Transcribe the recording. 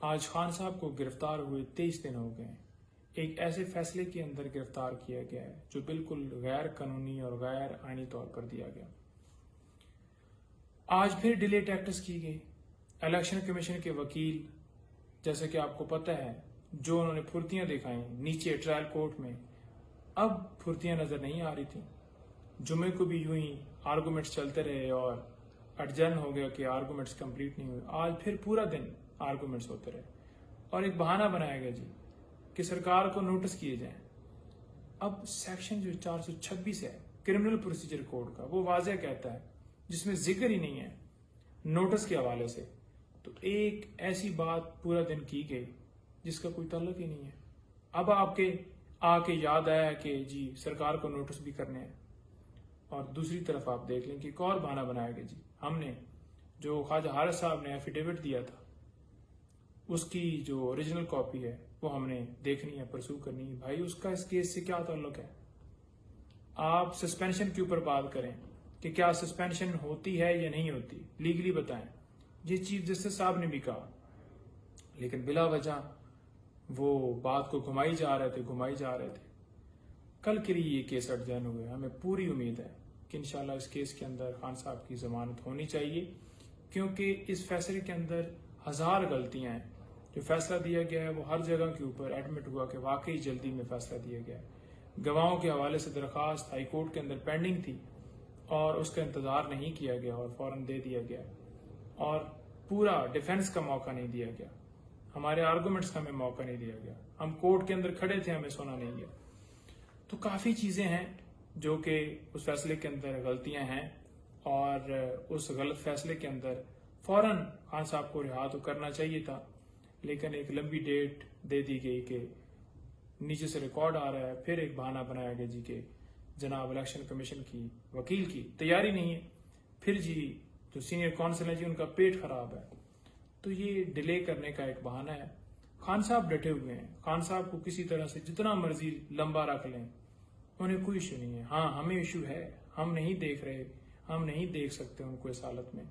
आज खान साहब को गिरफ्तार हुए 23 दिन हो गए। एक ऐसे फैसले के अंदर गिरफ्तार किया गया है जो बिल्कुल गैर कानूनी और गैर आईनी तौर पर दिया गया। आज फिर डिले टैक्टिस की गई। इलेक्शन कमीशन के वकील, जैसे कि आपको पता है, जो उन्होंने फुर्तियां दिखाई नीचे ट्रायल कोर्ट में, अब फुर्तियां नजर नहीं आ रही थी। जुमे को भी यूं ही आर्गूमेंट्स चलते रहे और एडजर्न हो गया कि आर्गूमेंट्स कंप्लीट नहीं हुए। आज फिर पूरा दिन आर्गूमेंट्स होते रहे और एक बहाना बनाया गया जी कि सरकार को नोटिस किए जाएं। अब सेक्शन जो 426 है क्रिमिनल प्रोसीजर कोड का, वो वाज़ेह कहता है, जिसमें जिक्र ही नहीं है नोटिस के हवाले से, तो एक ऐसी बात पूरा दिन की गई जिसका कोई ताल्लुक ही नहीं है। अब आपके आके याद आया कि जी सरकार को नोटिस भी करने हैं। और दूसरी तरफ आप देख लें कि एक और बहाना बनाया गया जी, हमने जो ख्वाजा हारिस साहब ने एफिडेविट दिया था उसकी जो ओरिजिनल कॉपी है वो हमने देखनी है, परसू करनी है। भाई उसका इस केस से क्या ताल्लुक है? आप सस्पेंशन के ऊपर बात करें कि क्या सस्पेंशन होती है या नहीं होती, लीगली बताएं। ये चीफ जस्टिस साहब ने भी कहा, लेकिन बिला वजह वो बात को घुमाई जा रहे थे। कल के लिए ये केस अडजर्न हुए। हमें पूरी उम्मीद है कि इंशाल्लाह इस केस के अंदर खान साहब की जमानत होनी चाहिए, क्योंकि इस फैसले के अंदर हजार गलतियां हैं। जो फैसला दिया गया है वो हर जगह के ऊपर एडमिट हुआ कि वाकई जल्दी में फैसला दिया गया है। गवाहों के हवाले से दरखास्त हाई कोर्ट के अंदर पेंडिंग थी और उसका इंतजार नहीं किया गया और फौरन दे दिया गया और पूरा डिफेंस का मौका नहीं दिया गया, हमारे आर्गूमेंट्स का हमें मौका नहीं दिया गया। हम कोर्ट के अंदर खड़े थे, हमें सुना नहीं गया। तो काफी चीजें हैं जो कि उस फैसले के अंदर गलतियां हैं और उस गलत फैसले के अंदर फौरन खान साहब को रिहा तो करना चाहिए था, लेकिन एक लंबी डेट दे दी गई कि नीचे से रिकॉर्ड आ रहा है। फिर एक बहाना बनाया गया जी के जनाब इलेक्शन कमीशन की वकील की तैयारी नहीं है, फिर जी जो सीनियर कौंसिल है जी उनका पेट खराब है। तो ये डिले करने का एक बहाना है। खान साहब डटे हुए हैं, खान साहब को किसी तरह से जितना मर्जी लंबा रख लें, उन्हें कोई इशू नहीं है। हाँ, हमें इशू है, हम नहीं देख रहे, हम नहीं देख सकते उनको इस हालत में।